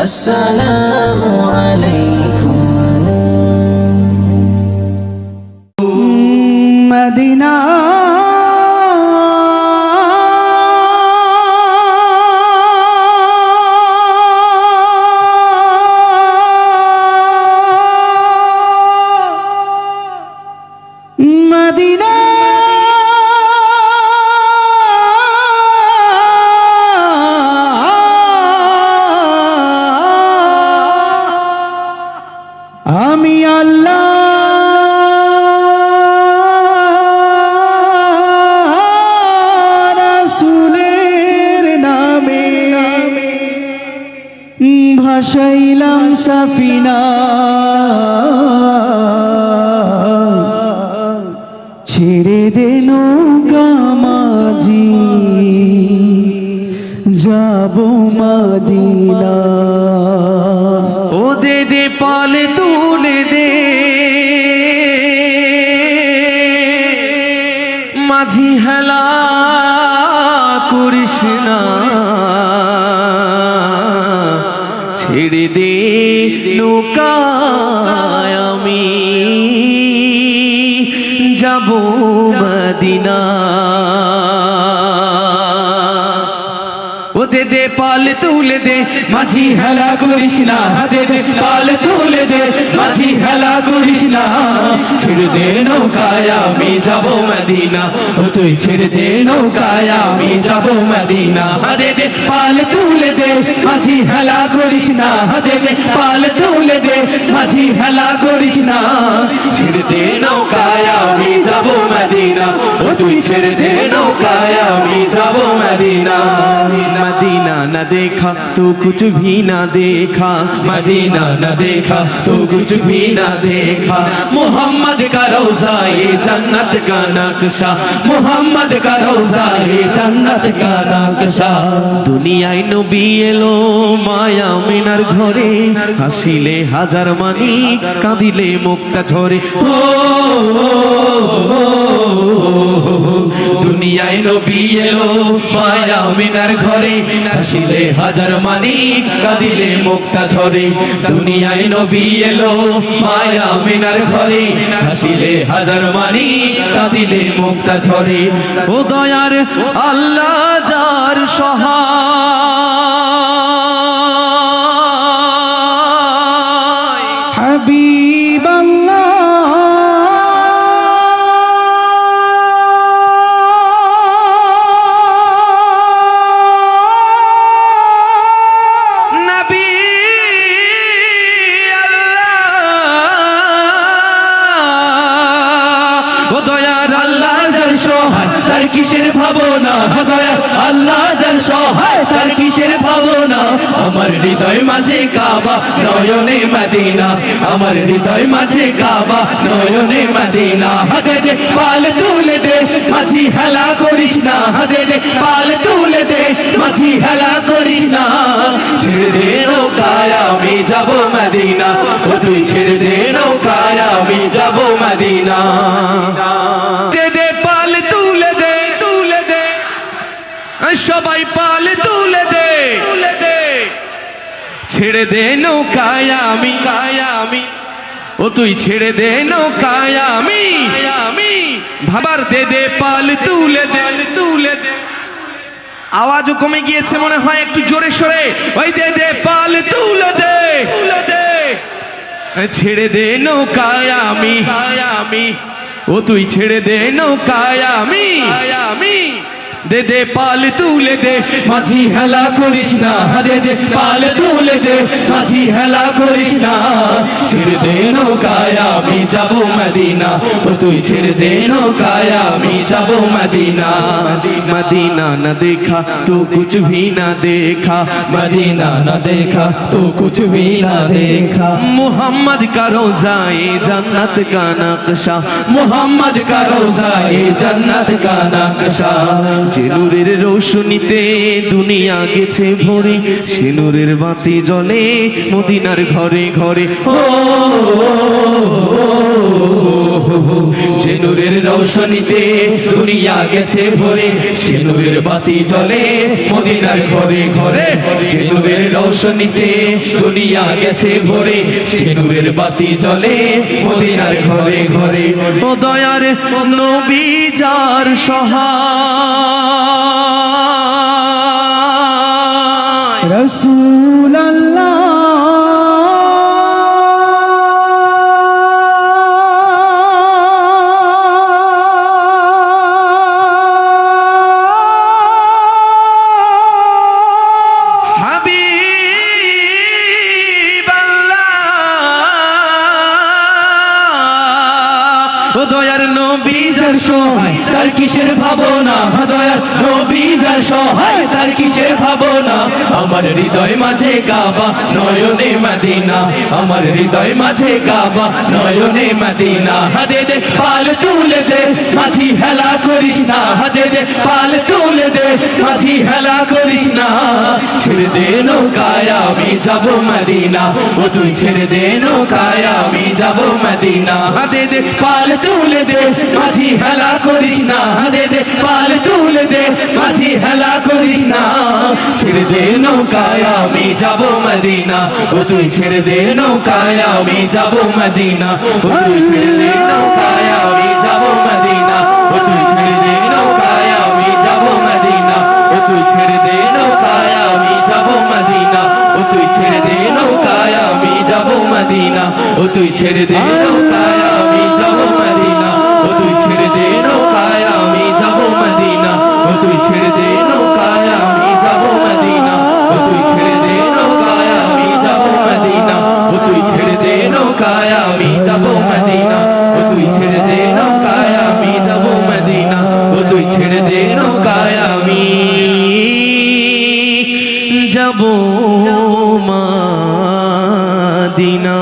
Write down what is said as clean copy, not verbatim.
আসসালামু আলাইকুম। Medina Medina আমি আল্লাহ রাসূলের নামে ভাসাইলাম সাফিনা, ছেড়ে দে নৌকা মাঝি যাব মদিনা। ও দে দে পালে তুলে দে মাঝি হেলা করিস না, ছেড়ে দে নৌকায় আমি যাব মদিনা। ও দে দে পাল তুলে দে মাঝি হেলা করিস না, দে দে পাল তুলে দে মাঝি হেলা করিস না, ছেড়ে দে নৌকায় আমি যাব মদিনা। ও তুই ছেড়ে দে নৌকায় আমি যাব মদিনা। দে দে পাল তুলে দে মাঝি হেলা করিস না, দে দে পাল তুলে দে মাঝি হেলা করিস না, ছেড়ে দে নৌকায় আমি যাব মদিনা। ও তুই ছেড়ে দে নৌকায় আমি যাব মদিনা। मदीना न देखा तो कुछ भी न देखा, मदीना न देखा तो कुछ भी न देखा। मोहम्मद का रोज़ा ये जन्नत का नक्शा, मोहम्मद का रोज़ा ये जन्नत का नक्शा। दुनियाय नबी एलो माया मिनार घरे, हासिले हाजार मानी काঁদিলে মুক্তা ঝরে। দুনিয়ায় নবী এলো মায়া মিনার ঘরে, হাসিলে হাজার মানি কাঁদিলে মুক্তা ঝরে। দুনিয়ায় নবী এলো মায়া মিনার ঘরে, হাসিলে হাজার মানি কাঁদিলে মুক্তা ঝরে। ও দয়ার আল্লাহ যার সহায় হাবিবাল্লাহ তার কিসের ভাবনা, দয়া আল্লাহ যার সহায় তার কিসের ভাবনা। আমার হৃদয় মাঝে কাবা নয়নে মদিনা, আমার হৃদয় মাঝে কাবা নয়নে মদিনা। দে দে পাল তুলে দে মাঝি হেলা করিস না, দে দে পাল তুলে দে মাঝি হেলা করিস না, ছেড়ে দে নৌকায় আমি যাব মদিনা। ও তুই ছেড়ে দে নৌকায় আমি যাব মদিনা। দে দে পাল তুলে দে, তুলে দে সবাই পাল তুলে দে, তুলে দে ছেড়ে দে নৌকায় আমি, ও তুই ছেড়ে দে নৌকায় আমি। ভাবার দে দে পাল তুলে দে, তুলে দে। আওয়াজও কমে গিয়েছে মনে হয়, একটু জোরে সরে ওই দে দে পাল তুলে দে, তুলে দে ছেড়ে দে নৌকায় আমি, ও তুই ছেড়ে দে নৌকায় আমি। দে দে পাল তুলে দে মাঝি হেলা করিস না, দে দে পাল তুলে দে মাঝি হেলা করিস না, ছেড়ে দে নৌকায় আমি যাব মদিনা। ও তুই ছেড়ে দে নৌকায় আমি যাব মদিনা। मदीना न देखा तो कुछ भी न देखा, मदीना न देखा तो कुछ भी न देखा। मोहम्मद का रोज़ा ये जन्नत का नक्शा, मोहम्मद का रोज़ा ये जन्नत का नक्शा। যে নূরের রৌশনীতে দুনিয়া গেছে ভরে, সে নূরের বাতি জ্বলে মদিনার ঘরে ঘরে। ও যে নূরের রৌশনীতে দুনিয়া গেছে ভরে, সে নূরের বাতি জ্বলে মদিনার ঘরে ঘরে। যে নূরের রৌশনীতে দুনিয়া গেছে ভরে, সে নূরের বাতি জ্বলে মদিনার ঘরে ঘরে। ও দয়ার নবী যার সহায়, রসুল আল্লাহ হাবিব আল্লাহ। ও দয়ার নবী যার সহায়, তার কিসের ভাবনা, দয়ার নবী যার সহায়, তার কিসের ভাবনা। আমার হৃদয় মাঝে কাবা, নয়নে মদিনা, আমার হৃদয় মাঝে কাবা, নয়নে মদিনা। হাদে দে পাল তুলে দে, মাঝি হেলা করিস না, হাদে দে পাল তুলে দে, মাঝি হেলা করিস না। ছেড়ে দে নৌকায় আমি যাব মদিনা, ও তুই ছেড়ে দে নৌকায় আমি যাব মদিনা। হাদে দে পাল তুলে দে, মাঝি হেলা করিস না, হাদে দে পাল তুলে দে, মাঝি হেলা করিস না। ছেড়ে দে নৌকায় আমি যাব মদিনা, ও তুই ছেড়ে দে নৌকায় আমি যাব মদিনা, ও তুই ছেড়ে দে নৌকায় আমি যাব মদিনা, ও তুই ছেড়ে দে নৌকায় আমি যাব মদিনা, ও তুই ছেড়ে দে নৌকায় আমি যাব মদিনা, ও তুই ছেড়ে দে নৌকায় আমি যাব মদিনা, ও তুই ছেড়ে দে নৌকায় আমি যাব মদিনা, ও তুই ছেড়ে দে নৌকায় আমি যাব মদিনা, ও তুই ছেড়ে দে নৌকায় আমি যাব মদিনা, ও তুই ছেড়ে দে নৌকায় আমি যাব মদিনা, ও তুই ছেড়ে দে নৌকায় আমি যাব মদিনা, ও তুই ছেড়ে দে নৌকায় আমি যাব মদিনা, ও তুই ছেড়ে দে নৌকায় আমি যাব মদিনা।